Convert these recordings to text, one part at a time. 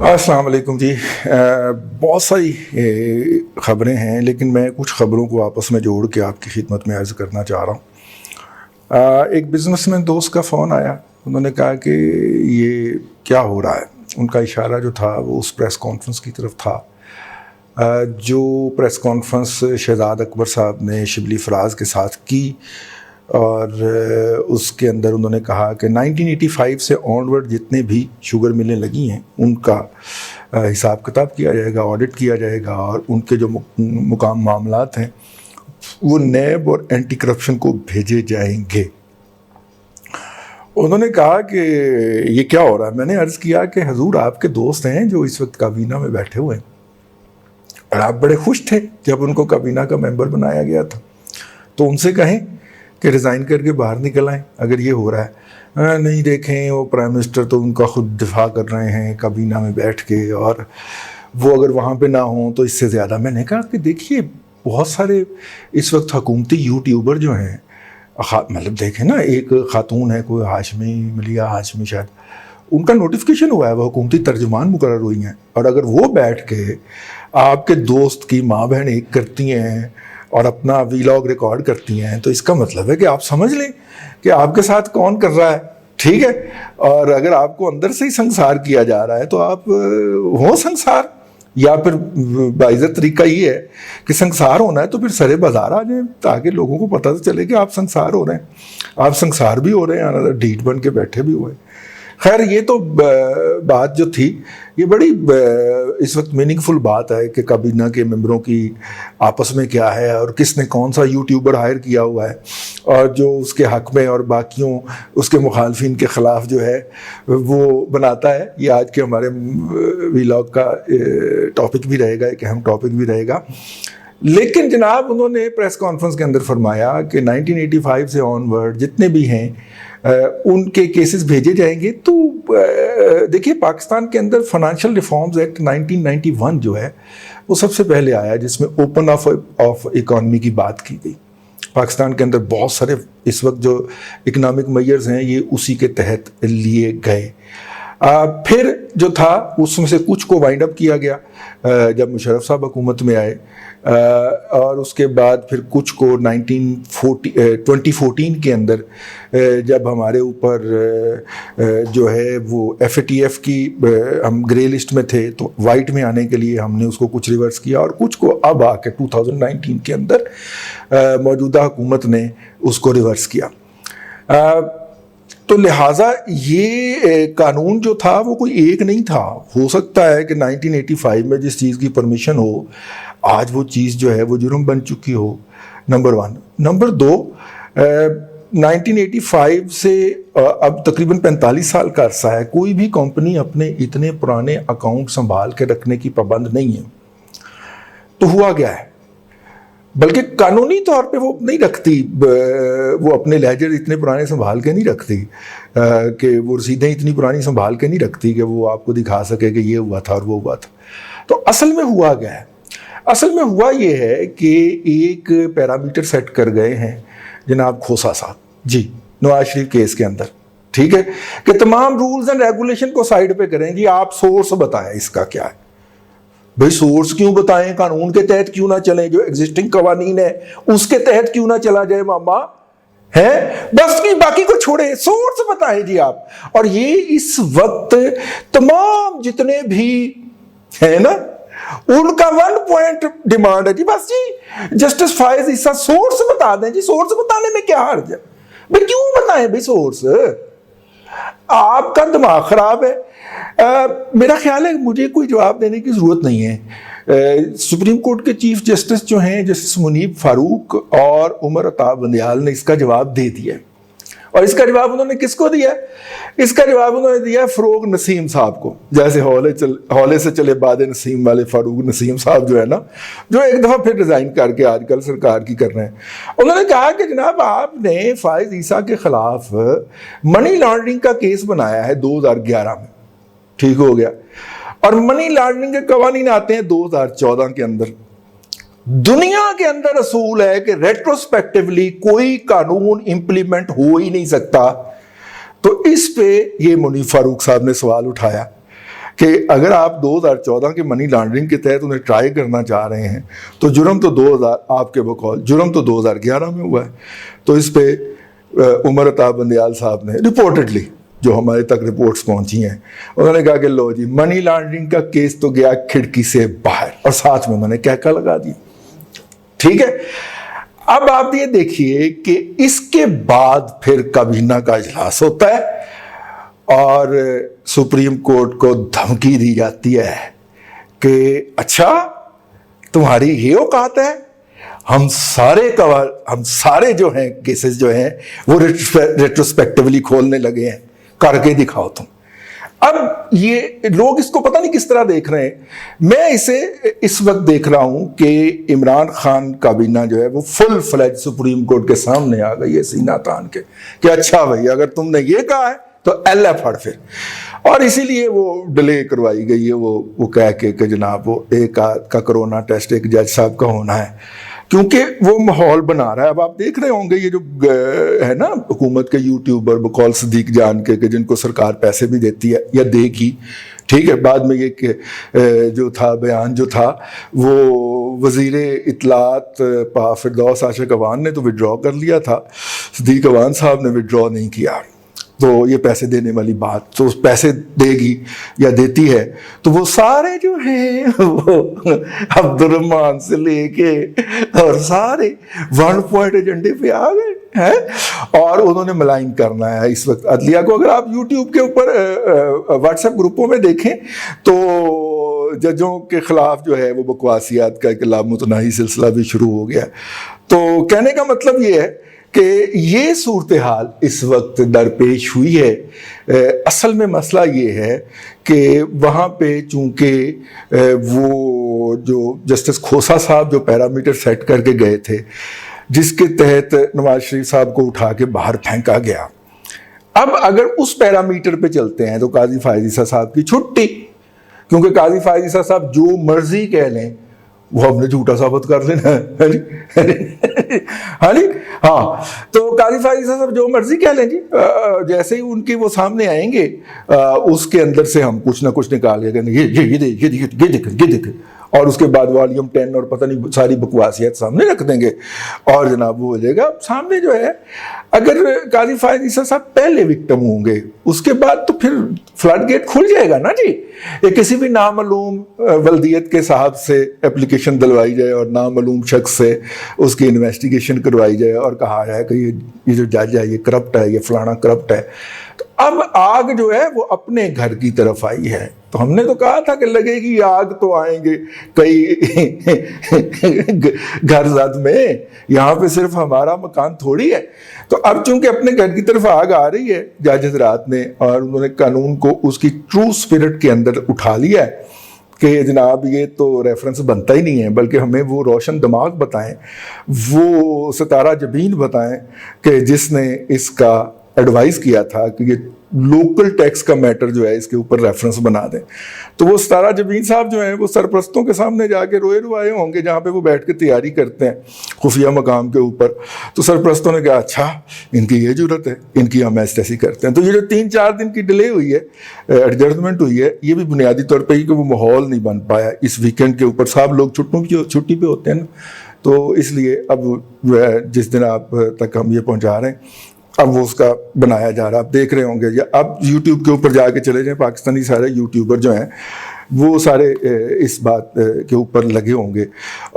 السلام علیکم جی. بہت ساری خبریں ہیں لیکن میں کچھ خبروں کو آپس میں جوڑ کے آپ کی خدمت میں عرض کرنا چاہ رہا ہوں. ایک بزنس مین دوست کا فون آیا. انہوں نے کہا کہ یہ کیا ہو رہا ہے. ان کا اشارہ جو تھا وہ اس پریس کانفرنس کی طرف تھا جو پریس کانفرنس شہزاد اکبر صاحب نے شبلی فراز کے ساتھ کی، اور اس کے اندر انہوں نے کہا کہ 1985 سے آنورڈ جتنے بھی شوگر ملیں لگی ہیں ان کا حساب کتاب کیا جائے گا، آڈٹ کیا جائے گا، اور ان کے جو مقام معاملات ہیں وہ نیب اور اینٹی کرپشن کو بھیجے جائیں گے. انہوں نے کہا کہ یہ کیا ہو رہا ہے. میں نے عرض کیا کہ حضور آپ کے دوست ہیں جو اس وقت کابینہ میں بیٹھے ہوئے ہیں، اور آپ بڑے خوش تھے جب ان کو کابینہ کا ممبر بنایا گیا تھا، تو ان سے کہیں کہ ریزائن کر کے باہر نکل آئیں اگر یہ ہو رہا ہے. نہیں دیکھیں وہ پرائم منسٹر تو ان کا خود دفاع کر رہے ہیں کابینہ میں بیٹھ کے، اور وہ اگر وہاں پہ نہ ہوں تو اس سے زیادہ. میں نے کہا کہ دیکھیے بہت سارے اس وقت حکومتی یوٹیوبر جو ہیں، مطلب دیکھیں نا، ایک خاتون ہے کوئی ہاشمی، ملیہ ہاشمی شاید، ان کا نوٹیفیکیشن ہوا ہے، وہ حکومتی ترجمان مقرر ہوئی ہیں، اور اگر وہ بیٹھ کے آپ کے دوست کی ماں بہن ایک کرتی ہیں اور اپنا ویلاگ ریکارڈ کرتی ہیں تو اس کا مطلب ہے کہ آپ سمجھ لیں کہ آپ کے ساتھ کون کر رہا ہے. ٹھیک ہے، اور اگر آپ کو اندر سے ہی سنسار کیا جا رہا ہے تو آپ ہو سنسار، یا پھر باعزت طریقہ یہ ہے کہ سنسار ہونا ہے تو پھر سرے بازار آ جائیں تاکہ لوگوں کو پتہ چلے کہ آپ سنسار ہو رہے ہیں. آپ سنسار بھی ہو رہے ہیں، ڈھیٹ بن کے بیٹھے بھی ہوئے. خیر یہ تو بات جو تھی یہ بڑی اس وقت میننگ فل بات ہے کہ کابینہ کے ممبروں کی آپس میں کیا ہے، اور کس نے کون سا یوٹیوبر ہائر کیا ہوا ہے، اور جو اس کے حق میں اور باقیوں اس کے مخالفین کے خلاف جو ہے وہ بناتا ہے. یہ آج کے ہمارے ویلاگ کا ٹاپک بھی رہے گا، ایک اہم ٹاپک بھی رہے گا. لیکن جناب انہوں نے پریس کانفرنس کے اندر فرمایا کہ 1985 سے آنورڈ جتنے بھی ہیں ان کے کیسز بھیجے جائیں گے. تو دیکھیے پاکستان کے اندر فائنانشیل ریفارمز ایکٹ 1991 جو ہے وہ سب سے پہلے آیا جس میں اوپن آف اکانومی کی بات کی گئی. پاکستان کے اندر بہت سارے اس وقت جو اکنامک میئرز ہیں یہ اسی کے تحت لیے گئے. پھر جو تھا اس میں سے کچھ کو وائنڈ اپ کیا گیا جب مشرف صاحب حکومت میں آئے، اور اس کے بعد پھر کچھ کو 2014 کے اندر جب ہمارے اوپر جو ہے وہ FATF کی ہم گرے لسٹ میں تھے تو وائٹ میں آنے کے لیے ہم نے اس کو کچھ ریورس کیا، اور کچھ کو اب آ کے 2019 کے اندر موجودہ حکومت نے اس کو ریورس کیا. تو لہٰذا یہ قانون جو تھا وہ کوئی ایک نہیں تھا. ہو سکتا ہے کہ 1985 میں جس چیز کی پرمیشن ہو آج وہ چیز جو ہے وہ جرم بن چکی ہو، نمبر 1. نمبر 2، 1985 سے اب تقریباً 45 سال کا عرصہ ہے، کوئی بھی کمپنی اپنے اتنے پرانے اکاؤنٹ سنبھال کے رکھنے کی پابند نہیں ہے. تو ہوا گیا ہے، بلکہ قانونی طور پہ وہ نہیں رکھتی، وہ اپنے لیجر اتنے پرانے سنبھال کے نہیں رکھتی کہ وہ رسیدیں اتنی پرانی سنبھال کے نہیں رکھتی کہ وہ آپ کو دکھا سکے کہ یہ ہوا تھا اور وہ ہوا تھا. تو اصل میں ہوا گیا ہے، اصل میں ہوا یہ ہے کہ ایک پیرامیٹر سیٹ کر گئے ہیں جناب کھوسا صاحب جی نواز شریف کیس کے اندر. ٹھیک ہے کہ تمام رولز اینڈ ریگولیشن کو سائڈ پہ کریں جی، آپ سورس بتائیں اس کا کیا ہے. بھئی سورس کیوں بتائیں، قانون کے تحت کیوں نہ چلیں، جو ایگزسٹنگ قوانین ہے اس کے تحت کیوں نہ چلا جائے ماما ہے، بس کی باقی کو چھوڑیں، سورس بتائیں جی آپ. اور یہ اس وقت تمام جتنے بھی ہیں نا ان کا 1 پوائنٹ ڈیمانڈ ہے جی، بس جی جسٹس فائز عیسیٰ سورس بتا دیں جی. سورس بتانے میں کیا حرج ہے بھئی، کیوں بتائیں بھئی سورس؟ آپ کا دماغ خراب ہے. میرا خیال ہے مجھے کوئی جواب دینے کی ضرورت نہیں ہے. سپریم کورٹ کے چیف جسٹس جو ہیں جسٹس منیب فاروق اور عمر عطا بندیال نے اس کا جواب دے دیا. اور اس کا جواب انہوں نے کس کو دیا؟ اس کا جواب انہوں نے دیا فروغ نسیم صاحب کو. جیسے ہولے سے چلے باد نسیم والے فاروق نسیم صاحب جو ہے نا، جو ایک دفعہ پھر ریزائن کر کے آج کل سرکار کی کر رہے ہیں. انہوں نے کہا کہ جناب آپ نے فائز عیسیٰ کے خلاف منی لانڈرنگ کا کیس بنایا ہے 2011 میں، ٹھیک ہو گیا، اور منی لانڈرنگ کے قوانین آتے ہیں 2014 کے اندر. دنیا کے اندر اصول ہے کہ ریٹروسپیکٹیولی کوئی قانون امپلیمنٹ ہو ہی نہیں سکتا. تو اس پہ یہ منیب فاروق صاحب نے سوال اٹھایا کہ اگر آپ 2014 کے منی لانڈرنگ کے تحت انہیں ٹرائی کرنا چاہ رہے ہیں تو جرم تو 2000 آپ کے بقول جرم تو 2011 میں ہوا ہے. تو اس پہ عمر عطا بندیال صاحب نے رپورٹڈلی جو ہمارے تک رپورٹس پہنچی ہیں انہوں نے کہا کہ لو جی منی لانڈرنگ کا کیس تو گیا کھڑکی سے باہر, اور ساتھ میں انہوں نے کہکا لگا دی. ٹھیک ہے, اب آپ یہ دیکھیے کہ اس کے بعد پھر کابینہ کا اجلاس ہوتا ہے اور سپریم کورٹ کو دھمکی دی جاتی ہے کہ اچھا تمہاری یہ اوقات ہے, ہم سارے جو ہیں کیسز جو ہیں وہ ریٹروسپیکٹیولی کھولنے لگے ہیں, کر کے دکھاؤ تم. اب یہ لوگ اس کو پتہ نہیں کس طرح دیکھ رہے ہیں. میں اسے اس وقت دیکھ رہا ہوں کہ عمران خان کابینہ جو ہے وہ فل فلیج سپریم کورٹ کے سامنے آ گئی ہے سینہ تان کے کہ اچھا بھائی اگر تم نے یہ کہا ہے تو اللہ پھڑ پھر. اور اسی لیے وہ ڈیلے کروائی گئی ہے وہ کہہ کے کہ جناب وہ ایک کا کرونا ٹیسٹ ایک جج صاحب کا ہونا ہے, کیونکہ وہ ماحول بنا رہا ہے. اب آپ دیکھ رہے ہوں گے یہ جو ہے نا حکومت کے یوٹیوبر بقول صدیق جان کے کہ جن کو سرکار پیسے بھی دیتی ہے یا دے گی, ٹھیک ہے, بعد میں یہ کہ جو تھا بیان جو تھا وہ وزیر اطلاعات فردوس عاشق اوان نے تو وڈرا کر لیا تھا, صدیق اوان صاحب نے وڈرا نہیں کیا. تو یہ پیسے دینے والی بات تو پیسے دے گی یا دیتی ہے تو وہ سارے جو ہیں وہ عبد الرحمان سے لے کے اور سارے 1 پوائنٹ ایجنڈے پہ آ گئے ہیں اور انہوں نے ملائن کرنا ہے اس وقت عدلیہ کو. اگر آپ یوٹیوب کے اوپر واٹس ایپ گروپوں میں دیکھیں تو ججوں کے خلاف جو ہے وہ بکواسیات کا ایک لامتناہی سلسلہ بھی شروع ہو گیا. تو کہنے کا مطلب یہ ہے کہ یہ صورتحال اس وقت درپیش ہوئی ہے. اصل میں مسئلہ یہ ہے کہ وہاں پہ چونکہ وہ جو جسٹس کھوسا صاحب جو پیرامیٹر سیٹ کر کے گئے تھے جس کے تحت نواز شریف صاحب کو اٹھا کے باہر پھینکا گیا, اب اگر اس پیرامیٹر پہ چلتے ہیں تو قاضی فائز عیسیٰ صاحب کی چھٹی, کیونکہ قاضی فائز عیسیٰ صاحب جو مرضی کہہ لیں وہ ہم نے جھوٹا ثابت کر لینا ہے. ہاں تو قاضی فائز عیسیٰ صاحب جو مرضی کہہ لیں جی, جیسے ہی ان کے وہ سامنے آئیں گے اس کے اندر سے ہم کچھ نہ کچھ نکال کے یہ دیکھ اور اس کے بعد والیوم 10 اور پتہ نہیں ساری بکواسیت سامنے رکھ دیں گے اور جناب وہ ہو جائے گا. سامنے جو ہے اگر قاضی فائز عیسیٰ صاحب پہلے وکٹم ہوں گے اس کے بعد تو پھر فلڈ گیٹ کھل جائے گا نا جی. یہ کسی بھی نامعلوم ولدیت کے صاحب سے اپلیکیشن دلوائی جائے اور نامعلوم شخص سے اس کی انویسٹیگیشن کروائی جائے اور کہا جائے کہ یہ جو جج ہے یہ کرپٹ ہے, یہ فلانا کرپٹ ہے. تو اب آگ جو ہے وہ اپنے گھر کی طرف آئی ہے. تو ہم نے تو کہا تھا کہ لگے گی آگ تو آئیں گے کئی گھر زد میں, یہاں پہ صرف ہمارا مکان تھوڑی ہے. تو اب چونکہ اپنے گھر کی طرف آگ آ رہی ہے جج حضرات نے اور انہوں نے قانون کو اس کی ٹرو اسپرٹ کے اندر اٹھا لیا ہے کہ جناب یہ تو ریفرنس بنتا ہی نہیں ہے, بلکہ ہمیں وہ روشن دماغ بتائیں, وہ ستارہ جبین بتائیں کہ جس نے اس کا ایڈوائز کیا تھا کہ یہ لوکل ٹیکس کا میٹر جو ہے اس کے اوپر ریفرنس بنا دیں. تو وہ ستارہ جبین صاحب جو ہیں وہ سرپرستوں کے سامنے جا کے روئے روائے ہوں گے جہاں پہ وہ بیٹھ کے تیاری کرتے ہیں خفیہ مقام کے اوپر. تو سرپرستوں نے کہا اچھا ان کی یہ ضرورت ہے, ان کی ہم ایسی کرتے ہیں. تو یہ جو 3-4 دن کی ڈیلے ہوئی ہے, ایڈجسٹمنٹ ہوئی ہے, یہ بھی بنیادی طور پہ کہ وہ ماحول نہیں بن پایا اس ویکینڈ کے اوپر. صاحب لوگ چھٹی پہ ہوتے ہیں نا, تو اس لیے اب جس دن آپ تک ہم یہ پہنچا رہے ہیں اب وہ اس کا بنایا جا رہا. آپ دیکھ رہے ہوں گے یا اب یوٹیوب کے اوپر جا کے چلے جائیں, پاکستانی سارے یوٹیوبر جو ہیں وہ سارے اس بات کے اوپر لگے ہوں گے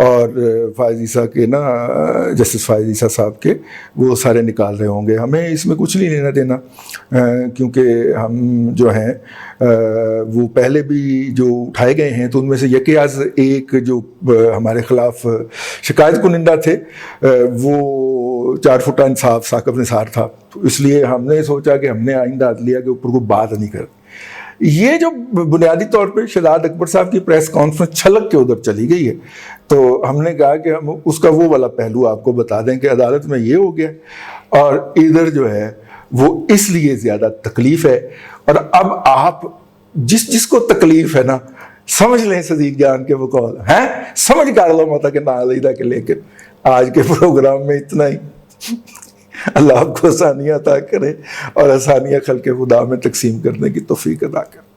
اور فائز عیسیٰ کے نا جسٹس فائز عیسیٰ صاحب کے وہ سارے نکال رہے ہوں گے. ہمیں اس میں کچھ نہیں لینا دینا کیونکہ ہم جو ہیں وہ پہلے بھی جو اٹھائے گئے ہیں تو ان میں سے یکیاز ایک جو ہمارے خلاف شکایت کنندہ تھے وہ 4 فٹا انصاف ثاقب نثار تھا. تو اس لیے ہم نے سوچا کہ ہم نے آئندہ عدلیہ کے اوپر کوئی بات نہیں کرتی. یہ جو بنیادی طور پہ شہزاد اکبر صاحب کی پریس کانفرنس چھلک کے ادھر چلی گئی ہے تو ہم نے کہا کہ ہم اس کا وہ والا پہلو آپ کو بتا دیں کہ عدالت میں یہ ہو گیا اور ادھر جو ہے وہ اس لیے زیادہ تکلیف ہے. اور اب آپ جس کو تکلیف ہے نا سمجھ لیں صدیق جان کے بقول ہیں, سمجھ کر لو متا کہ نہ لیدہ کہ. لیکن آج کے پروگرام میں اتنا ہی. اللہ آپ کو آسانیاں عطا کرے اور آسانیاں خلق خدا میں تقسیم کرنے کی توفیق عطا کرے.